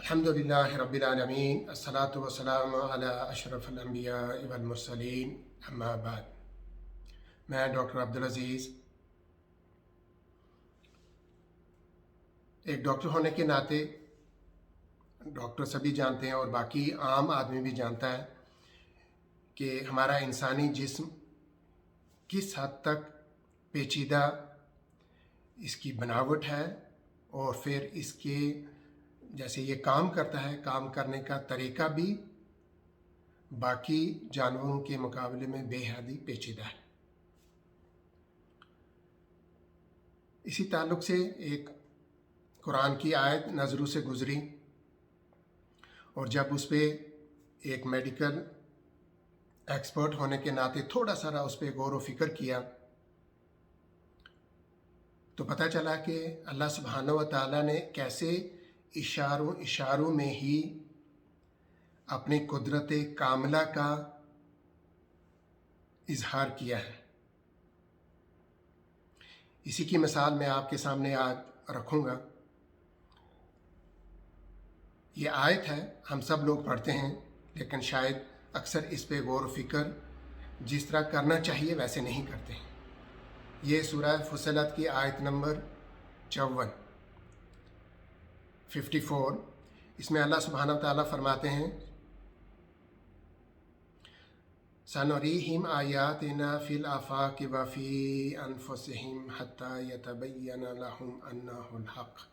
अल्हम्दुलिल्लाहि रब्बिल आलमीन अस्सलातु वस्सलामु अला अशरफिल अंबिया वल मुरसलीन अम्मा बाद। मैं डॉक्टर अब्दुल अजीज़ एक डॉक्टर होने के नाते, डॉक्टर सभी जानते हैं और बाकी आम आदमी भी जानता है कि हमारा इंसानी जिस्म किस हद तक पेचीदा इसकी बनावट है और फिर इसके जैसे ये काम करता है, काम करने का तरीका भी बाकी जानवरों के मुकाबले में बेहद ही पेचीदा है। इसी ताल्लुक़ से एक कुरान की आयत नज़रों से गुज़री और जब उस पर एक मेडिकल एक्सपर्ट होने के नाते थोड़ा सा उस पर गौर व फिक्र किया तो पता चला कि अल्लाह सुब्हानहू व तआला ने कैसे इशारों में ही अपनी कुदरत कामिला का इजहार किया है। इसी की मिसाल मैं आपके सामने आज रखूँगा। ये आयत है, हम सब लोग पढ़ते हैं, लेकिन शायद अक्सर इस पे गौर व फिक्र जिस तरह करना चाहिए वैसे नहीं करते हैं। ये सूरह फुस्सिलत की आयत नंबर 54। इसमें अल्लाह सुब्हानहू व तआला फरमाते हैं, सनुरीहिम आयातिना फिल आफाक़ि व फ़ी अनफुसिहिम हत्ता यतबय्यन लहुम अन्नहुल हक़।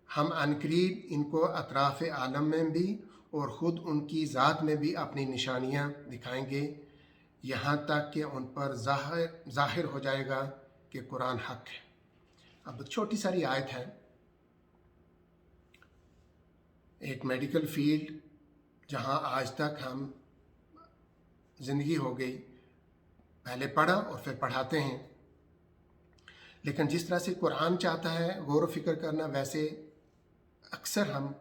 हम अनकरीब इनको अतराफ़ आलम में भी और ख़ुद उनकी ज़ात में भी अपनी निशानियाँ दिखाएंगे, यहाँ तक कि उन पर ज़ाहिर हो जाएगा कि कुरान हक़ है। अब छोटी सारी आयत है। एक मेडिकल फील्ड जहाँ आज तक हम ज़िंदगी हो गई, पहले पढ़ा और फिर पढ़ाते हैं, लेकिन जिस तरह से कुरान चाहता है गौर व फिक्र करना, वैसे अक्सर हम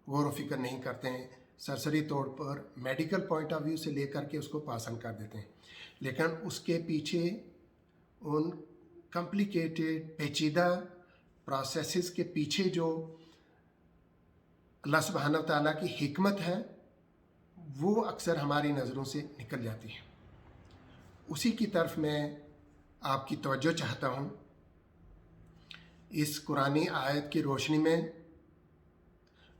गौर व फिक्र नहीं करते हैं। सरसरी तौर पर मेडिकल पॉइंट ऑफ व्यू से लेकर के उसको पासन कर देते हैं, लेकिन उसके पीछे उन कॉम्प्लिकेटेड पेचीदा प्रोसेसेस के पीछे जो अल्लाह सुब्हानहू व तआला की हिकमत है वो अक्सर हमारी नज़रों से निकल जाती है। उसी की तरफ मैं आपकी तवज्जो चाहता हूँ। इस कुरानी आयत की रोशनी में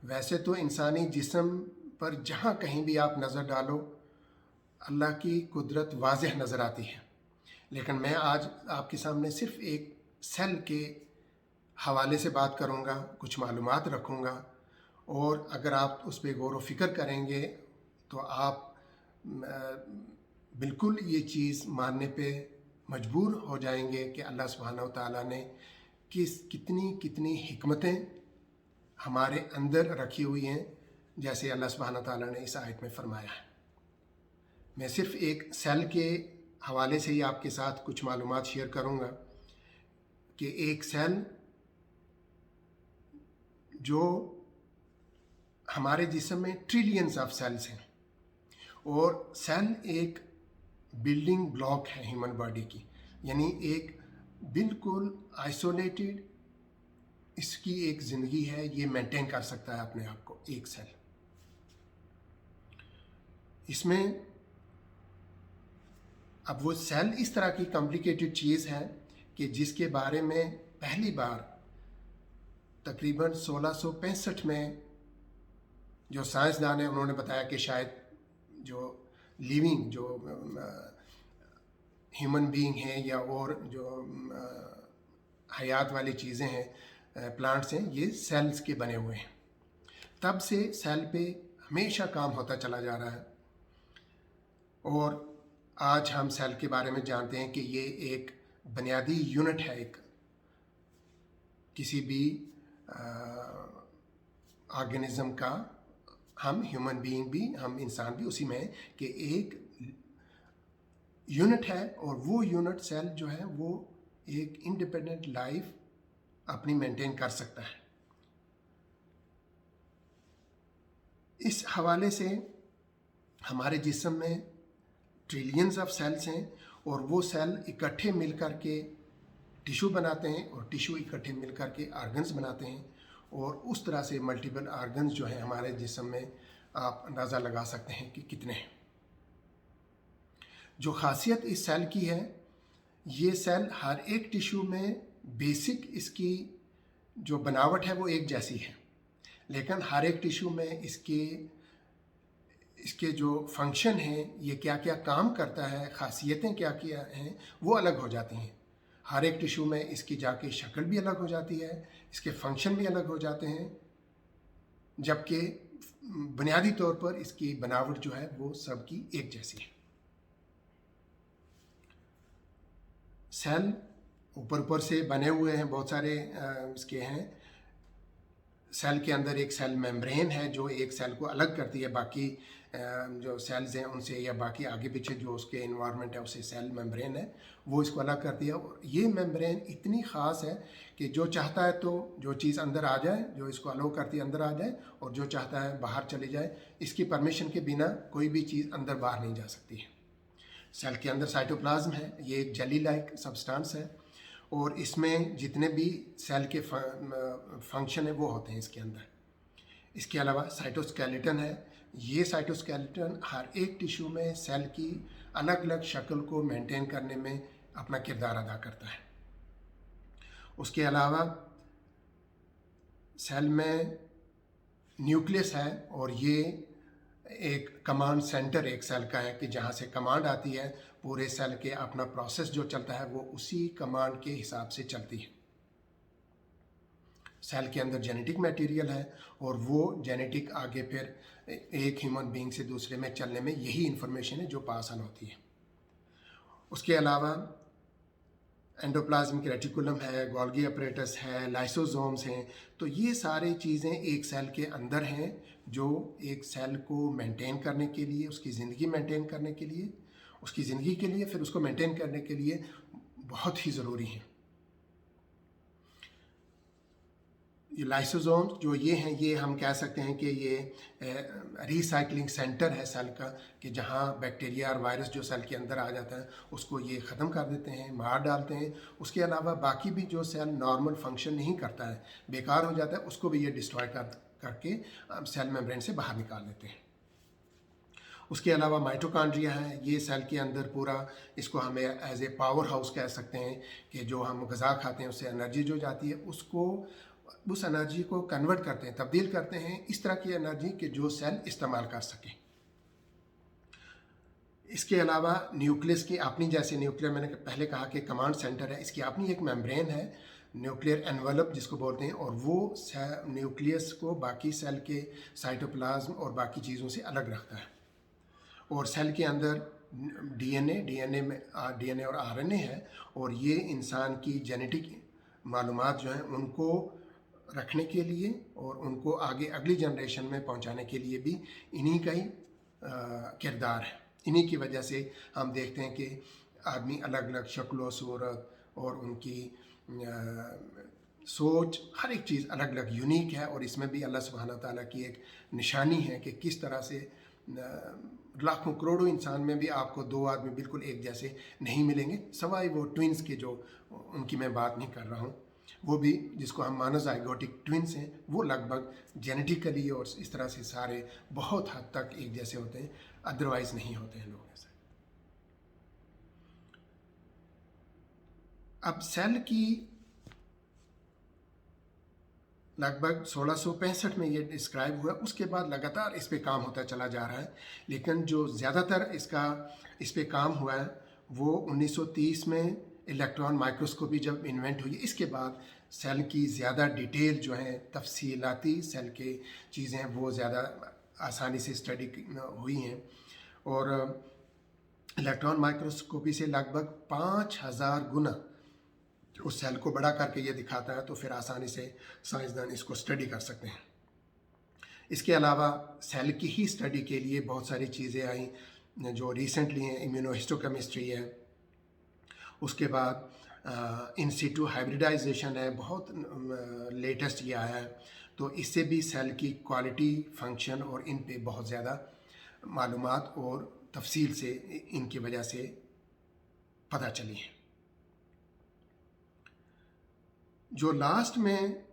वैसे तो इंसानी जिस्म पर जहाँ कहीं भी आप नज़र डालो अल्लाह की कुदरत वाज़ेह नज़र आती है, लेकिन मैं आज आपके सामने सिर्फ़ एक सेल के हवाले से बात करूँगा, कुछ मालूमात रखूँगा, और अगर आप उस पर गौर व फिक्र करेंगे तो आप बिल्कुल ये चीज़ मानने पे मजबूर हो जाएंगे कि अल्लाह सुब्हानहू व तआला ने कितनी हिकमतें हमारे अंदर रखी हुई हैं, जैसे अल्लाह सुब्हानहू व तआला ने इस आयत में फ़रमाया है। मैं सिर्फ़ एक सेल के हवाले से ही आपके साथ कुछ मालूमात शेयर करूँगा कि एक सेल जो हमारे जिस्म में ट्रिलियंस ऑफ सेल्स हैं, और सेल एक बिल्डिंग ब्लॉक है ह्यूमन बॉडी की, यानी एक बिल्कुल आइसोलेटेड इसकी एक ज़िंदगी है, ये मेंटेन कर सकता है अपने आप को एक सेल। इसमें अब वो सेल इस तरह की कॉम्प्लिकेटेड चीज़ है कि जिसके बारे में पहली बार तकरीबन 1665 में जो साइंसदान है उन्होंने बताया कि शायद जो लिविंग जो ह्यूमन बीइंग हैं या और जो हयात वाली चीज़ें हैं, प्लांट्स हैं, ये सेल्स के बने हुए हैं। तब से सेल पे हमेशा काम होता चला जा रहा है, और आज हम सेल के बारे में जानते हैं कि ये एक बुनियादी यूनिट है एक किसी भी ऑर्गेनिज्म का। हम ह्यूमन बीइंग भी, हम इंसान भी उसी में है कि एक यूनिट है, और वो यूनिट सेल जो है वो एक इंडिपेंडेंट लाइफ अपनी मेंटेन कर सकता है। इस हवाले से हमारे जिस्म में ट्रिलियंस ऑफ सेल्स हैं, और वो सेल इकट्ठे मिल कर के टिश्यू बनाते हैं और टिश्यू इकट्ठे मिल कर के आर्गन्स बनाते हैं, और उस तरह से मल्टीपल आर्गन्स जो हैं हमारे जिस्म में आप अंदाज़ा लगा सकते हैं कि कितने हैं। जो ख़ासियत इस सेल की है, ये सेल हर एक टिश्यू में बेसिक इसकी जो बनावट है वो एक जैसी है, लेकिन हर एक टिश्यू में इसके जो फंक्शन हैं, ये क्या क्या काम करता है, ख़ासियतें क्या क्या हैं, वो अलग हो जाती हैं। हर एक टिश्यू में इसकी जाके शक्ल भी अलग हो जाती है, इसके फंक्शन भी अलग हो जाते हैं, जबकि बुनियादी तौर पर इसकी बनावट जो है वो सबकी एक जैसी है। सेल ऊपर से बने हुए हैं, बहुत सारे इसके हैं। सेल के अंदर एक सेल मेम्ब्रेन है जो एक सेल को अलग करती है बाकी जो सेल्स हैं उनसे, या बाकी आगे पीछे जो उसके इन्वायरमेंट है उसे सेल मेम्ब्रेन है, वो इसको अलग करती है। और ये मेम्ब्रेन इतनी ख़ास है कि जो चाहता है तो जो चीज़ अंदर आ जाए, जो इसको अलो करती है अंदर आ जाए, और जो चाहता है बाहर चली जाए। इसकी परमिशन के बिना कोई भी चीज़ अंदर बाहर नहीं जा सकती है। सेल के अंदर साइटोप्लाज्म है, ये एक जेली लाइक सब्सटेंस है, और इसमें जितने भी सेल के फंक्शन है वो होते हैं इसके अंदर। इसके अलावा साइटोस्केलेटन है। ये साइटोस्केलेटन हर एक टिश्यू में सेल की अलग अलग शक्ल को मेंटेन करने में अपना किरदार अदा करता है। उसके अलावा सेल में न्यूक्लियस है, और ये एक कमांड सेंटर एक सेल का है कि जहाँ से कमांड आती है, पूरे सेल के अपना प्रोसेस जो चलता है वो उसी कमांड के हिसाब से चलती है। सेल के अंदर जेनेटिक मटेरियल है, और वो जेनेटिक आगे फिर एक ह्यूमन बीइंग से दूसरे में चलने में यही इंफॉर्मेशन है जो पास ऑन होती है। उसके अलावा एंडोप्लाज्मिक रेटिकुलम है, गोल्गी अपरेटस है, लाइसोसोम्स हैं। तो ये सारी चीज़ें एक सेल के अंदर हैं जो एक सेल को मेंटेन करने के लिए, उसकी ज़िंदगी मेंटेन करने के लिए, उसकी ज़िंदगी के लिए, फिर उसको मेंटेन करने के लिए बहुत ही ज़रूरी हैं। ये लाइसोसोम्स जो ये हैं, ये हम कह सकते हैं कि ये रिसाइकलिंग सेंटर है सेल का, कि जहाँ बैक्टीरिया और वायरस जो सेल के अंदर आ जाता है उसको ये ख़त्म कर देते हैं, मार डालते हैं। उसके अलावा बाकी भी जो सेल नॉर्मल फंक्शन नहीं करता है, बेकार हो जाता है, उसको भी ये डिस्ट्रॉय करके सेल मेम्ब्रेन से बाहर निकाल देते हैं। उसके अलावा माइटोकॉन्ड्रिया है, ये सेल के अंदर पूरा, इसको हमें एज ए पावर हाउस कह सकते हैं, कि जो हम ग़िज़ा खाते हैं उससे एनर्जी जो जाती है उसको, उस एनर्जी को कन्वर्ट करते हैं, तब्दील करते हैं इस तरह की एनर्जी कि जो सेल इस्तेमाल कर सके। इसके अलावा न्यूक्लियस की अपनी, जैसे न्यूक्लियर मैंने पहले कहा कि कमांड सेंटर है, इसकी अपनी एक मेम्ब्रेन है, न्यूक्लियर एनवेलप जिसको बोलते हैं, और वो न्यूक्लियस को बाकी सेल के साइटोप्लाज्म और बाकी चीज़ों से अलग रखता है। और सेल के अंदर डीएनए और आरएनए है, और ये इंसान की जेनेटिक मालूमात जो हैं उनको रखने के लिए और उनको आगे अगली जनरेशन में पहुंचाने के लिए भी इन्हीं का ही किरदार है। इन्हीं की वजह से हम देखते हैं कि आदमी अलग अलग शक्ल सूरत और उनकी सोच, हर एक चीज़ अलग अलग यूनिक है, और इसमें भी अल्लाह सुब्हानहू तआला की एक निशानी है कि किस तरह से लाखों करोड़ों इंसान में भी आपको दो आदमी बिल्कुल एक जैसे नहीं मिलेंगे, सवाई वो ट्विंस के जो उनकी मैं बात नहीं कर रहा हूँ, वो भी जिसको हम मोनोजाइगोटिक ट्विंस हैं, वो लगभग जेनेटिकली और इस तरह से सारे बहुत हद तक एक जैसे होते हैं, अदरवाइज़ नहीं होते हैं लोग ऐसे। अब सेल की लगभग 1665 में ये डिस्क्राइब हुआ, उसके बाद लगातार इस पे काम होता चला जा रहा है, लेकिन जो ज़्यादातर इस पे काम हुआ है वो 1930 में इलेक्ट्रॉन माइक्रोस्कोपी जब इन्वेंट हुई, इसके बाद सेल की ज़्यादा डिटेल जो है, तफसीलाती सेल के चीज़ें हैं, वो ज़्यादा आसानी से स्टडी हुई हैं। और इलेक्ट्रॉन माइक्रोस्कोपी से लगभग 5000 गुना उस सेल को बड़ा करके ये दिखाता है, तो फिर आसानी से साइंसदान इसको स्टडी कर सकते हैं। इसके अलावा सेल की ही स्टडी के लिए बहुत सारी चीज़ें आई जो रिसेंटली हैं, इम्यूनोहिस्टोकेमिस्ट्री है, उसके बाद इन सिटू हाइब्रिडाइजेशन है, बहुत लेटेस्ट ये आया है, तो इससे भी सेल की क्वालिटी, फंक्शन और इन पे बहुत ज़्यादा मालूमात और तफसील से इनकी वजह से पता चली है। जो लास्ट में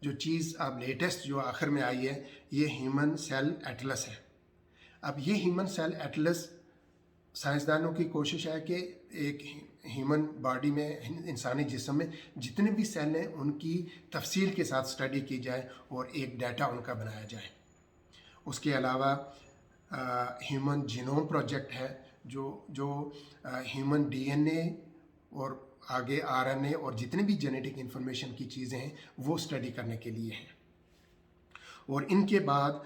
जो चीज़ अब लेटेस्ट जो आखिर में आई है, ये ह्यूमन सेल एटलस है। अब ये ह्यूमन सेल एटलस साइंसदानों की कोशिश है कि एक ह्यूमन बॉडी में, इंसानी जिस्म में जितने भी सेल हैं उनकी तफसील के साथ स्टडी की जाए और एक डाटा उनका बनाया जाए। उसके अलावा ह्यूमन जीनोम प्रोजेक्ट है जो ह्यूमन डीएनए और आगे आरएनए और जितने भी जेनेटिक इंफॉर्मेशन की चीज़ें हैं वो स्टडी करने के लिए हैं। और इनके बाद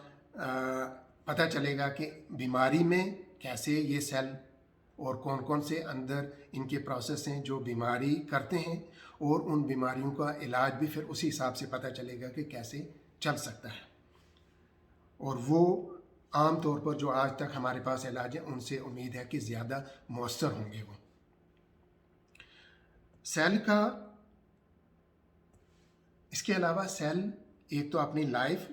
पता चलेगा कि बीमारी में कैसे ये सेल और कौन कौन से अंदर इनके प्रोसेस हैं जो बीमारी करते हैं, और उन बीमारियों का इलाज भी फिर उसी हिसाब से पता चलेगा कि कैसे चल सकता है। और वो आम तौर पर जो आज तक हमारे पास इलाज है उनसे उम्मीद है कि ज़्यादा मौसर होंगे। वो सेल का, इसके अलावा सेल एक तो अपनी लाइफ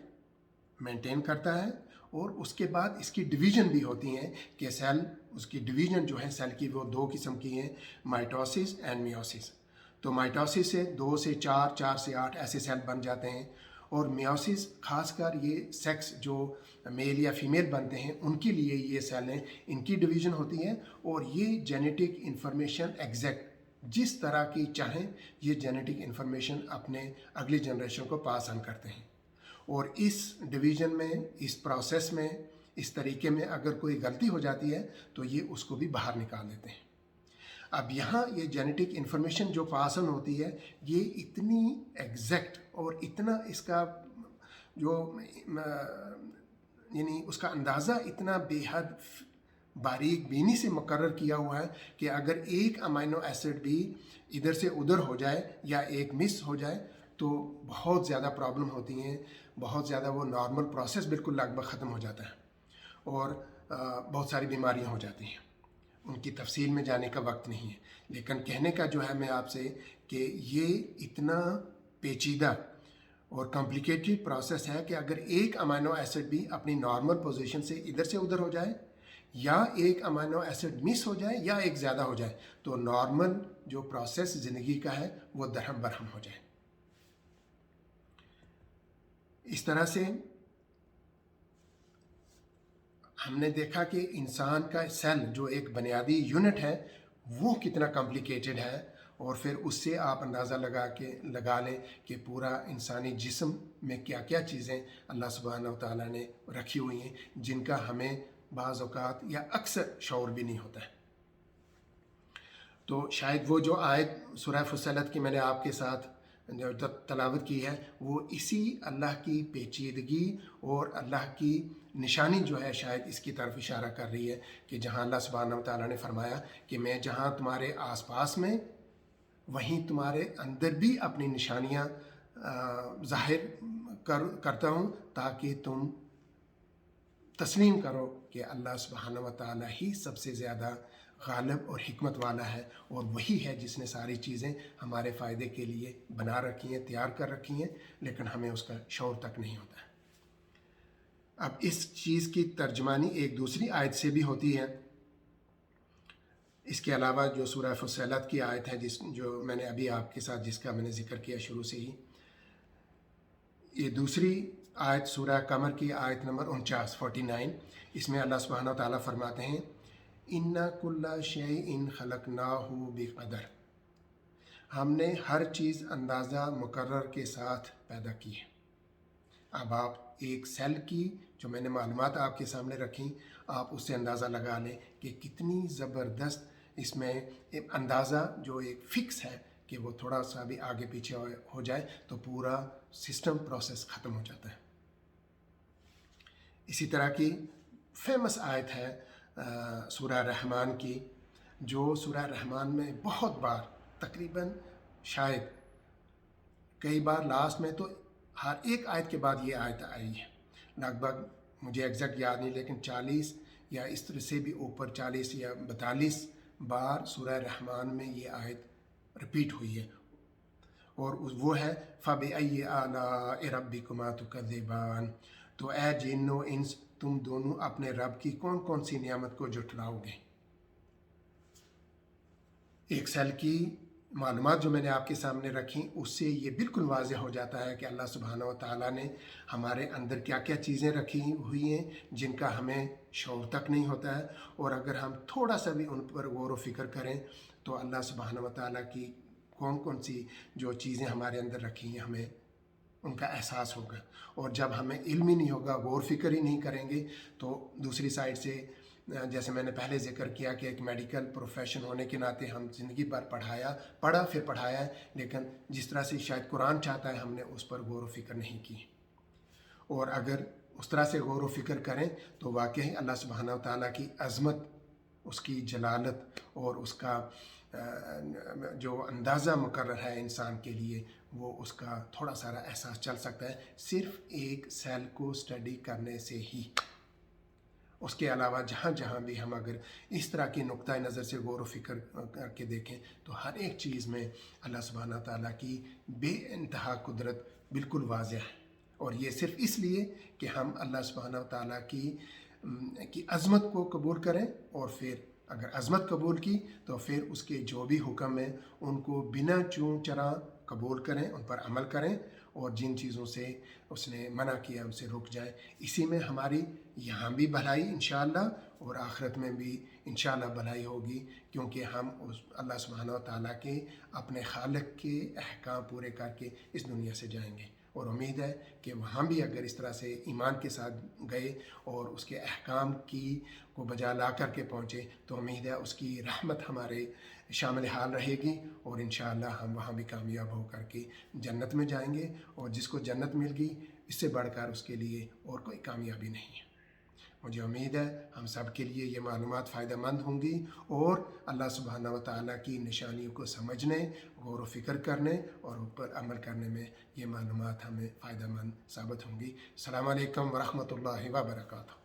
मेंटेन करता है और उसके बाद इसकी डिवीज़न भी होती हैं कि सेल, उसकी डिवीज़न जो है सेल की वो दो किस्म की हैं, माइटोसिस एंड मियोसिस। तो माइटोसिस से 2 से 4, 4 से 8 ऐसे सेल बन जाते हैं, और मियोसिस खासकर ये सेक्स जो मेल या फीमेल बनते हैं उनके लिए ये सेल हैं, इनकी डिवीज़न होती है। और ये जेनेटिक इंफॉर्मेशन एग्जैक्ट जिस तरह की चाहें ये जेनेटिक इंफॉर्मेशन अपने अगली जनरेशन को पास ऑन करते हैं। और इस डिवीज़न में, इस प्रोसेस में, इस तरीके में अगर कोई गलती हो जाती है तो ये उसको भी बाहर निकाल देते हैं। अब यहाँ ये जेनेटिक इंफॉर्मेशन जो पास ऑन होती है ये इतनी एग्जैक्ट और इतना इसका जो यानी उसका अंदाज़ा इतना बेहद बारीक बीनी से मुकर्रर किया हुआ है कि अगर एक अमाइनो एसिड भी इधर से उधर हो जाए या एक मिस हो जाए तो बहुत ज़्यादा प्रॉब्लम होती हैं, बहुत ज़्यादा वो नॉर्मल प्रोसेस बिल्कुल लगभग ख़त्म हो जाता है और बहुत सारी बीमारियां हो जाती हैं। उनकी तफसील में जाने का वक्त नहीं है, लेकिन कहने का जो है मैं आपसे कि ये इतना पेचीदा और कॉम्प्लिकेटेड प्रोसेस है कि अगर एक अमाइनो एसिड भी अपनी नॉर्मल पोजीशन से इधर से उधर हो जाए या एक अमाइनो एसिड मिस हो जाए या एक ज़्यादा हो जाए तो नॉर्मल जो प्रोसेस ज़िंदगी का है वो दरहम बरहम हो जाए। इस तरह से हमने देखा कि इंसान का सेल जो एक बुनियादी यूनिट है वो कितना कॉम्प्लिकेटेड है, और फिर उससे आप अंदाज़ा लगा लें कि पूरा इंसानी जिस्म में क्या क्या चीज़ें अल्लाह सुब्हानहू तआला ने रखी हुई हैं जिनका हमें बाज़ औक़ात या अक्सर शऊर भी नहीं होता है। तो शायद वो जो आयत सूरह फुस्सिलत की मैंने आपके साथ जो तलावत की है वो इसी अल्लाह की पेचीदगी और अल्लाह की निशानी जो है शायद इसकी तरफ इशारा कर रही है कि जहाँ अल्लाह सुब्हानहू तआला ने फरमाया कि मैं जहाँ तुम्हारे आसपास में वहीं तुम्हारे अंदर भी अपनी निशानियाँ ज़ाहिर करता हूँ ताकि तुम तस्लीम करो कि अल्लाह सुब्हानहू तआला ही सबसे ज़्यादा गालिब और हिकमत वाला है, और वही है जिसने सारी चीज़ें हमारे फ़ायदे के लिए बना रखी हैं, तैयार कर रखी हैं, लेकिन हमें उसका शऊर तक नहीं होता है। अब इस चीज़ की तर्जमानी एक दूसरी आयत से भी होती है। इसके अलावा जो सूरह फुस्सिलत की आयत है जो मैंने अभी आपके साथ जिसका मैंने ज़िक्र किया शुरू से ही, ये दूसरी आयत सूरह कमर की आयत नंबर 49, इसमें अल्लाह सुब्हानहू तआला फरमाते हैं इन्ना कुल्ला शैइन खलकनाहु बिक़दर, हमने हर चीज़ अंदाज़ा मुकर्रर के साथ पैदा की है। अब आप एक सेल की जो मैंने मालूमात आपके सामने रखी, आप उससे अंदाज़ा लगा लें कि कितनी ज़बरदस्त इसमें एक अंदाज़ा जो एक फ़िक्स है कि वो थोड़ा सा भी आगे पीछे हो जाए तो पूरा सिस्टम प्रोसेस ख़त्म हो जाता है। इसी तरह की फेमस आयत है सूरह रहमान की, जो सूरह रहमान में बहुत बार, तकरीबन शायद कई बार लास्ट में तो हर एक आयत के बाद ये आयत आई है, लगभग मुझे एग्जैक्ट याद नहीं लेकिन 40 या इस तरह से भी ऊपर 40 या 42 बार सूरह रहमान में ये आयत रिपीट हुई है, और वो है फ़बिअय्यि आलाइ रब्बिकुमा तुकज़्ज़िबान, तो ए जिन्नो इंस तुम दोनों अपने रब की कौन कौन सी नियामत को जुटलाओगे। एक सेल की मालूमात जो मैंने आपके सामने रखी, उससे ये बिल्कुल वाज़ेह हो जाता है कि अल्लाह सुब्हानहू व तआला ने हमारे अंदर क्या क्या चीज़ें रखी हुई हैं जिनका हमें शऊर तक नहीं होता है। और अगर हम थोड़ा सा भी उन पर गौर व फिक्र करें तो अल्लाह सुब्हानहू व तआला की कौन कौन सी जो चीज़ें हमारे अंदर रखी हैं हमें उनका एहसास होगा। और जब हमें इल्म ही नहीं होगा, गौर फिक्र ही नहीं करेंगे, तो दूसरी साइड से जैसे मैंने पहले जिक्र किया कि एक मेडिकल प्रोफेशन होने के नाते हम ज़िंदगी भर पढ़ा फिर पढ़ाया है, लेकिन जिस तरह से शायद कुरान चाहता है हमने उस पर गौर व फिक्र नहीं की। और अगर उस तरह से गौर व फिक्र करें तो वाकई अल्लाह सुब्हानहू व तआला की अज़मत, उसकी जलालत और उसका जो अंदाज़ा मुकर्रर है इंसान के लिए, वो उसका थोड़ा सारा एहसास चल सकता है सिर्फ़ एक सेल को स्टडी करने से ही। उसके अलावा जहाँ जहाँ भी हम अगर इस तरह की नुक्ता नज़र से गौर व फिक्र करके देखें तो हर एक चीज़ में अल्लाह सुब्हानहू व तआला की बेइंतहा कुदरत बिल्कुल वाज़ेह है। और ये सिर्फ़ इसलिए कि हम अल्लाह सुब्हानहू व तआला की अज़मत को कबूल करें, और फिर अगर अज़मत कबूल की तो फिर उसके जो भी हुक्म हैं उनको बिना चूँ चरा कबूल करें, उन पर अमल करें, और जिन चीज़ों से उसने मना किया उनसे रुक जाएं। इसी में हमारी यहाँ भी भलाई इंशाअल्लाह और आखिरत में भी इंशाअल्लाह भलाई होगी, क्योंकि हम उस अल्लाह सुब्हानहू व तआला के अपने खालिक के अहकाम पूरे करके इस दुनिया से जाएंगे। और उम्मीद है कि वहाँ भी अगर इस तरह से ईमान के साथ गए और उसके अहकाम को बजा ला करके पहुँचे तो उम्मीद है उसकी रहमत हमारे शामिल हाल रहेगी, और इंशाअल्लाह हम वहाँ भी कामयाब हो करके जन्नत में जाएंगे। और जिसको जन्नत मिल गई इससे बढ़कर उसके लिए और कोई कामयाबी नहीं है। मुझे उम्मीद है हम सब के लिए ये मालूमात फ़ायदेमंद होंगी, और अल्लाह सुब्हानहू व तआला की निशानियों को समझने, गौर व फिक्र करने और उन पर अमल करने में ये मालूमात हमें फ़ायदेमंद साबित होंगी। अस्सलामु अलैकुम व रहमतुल्लाहि व बरकातुहू।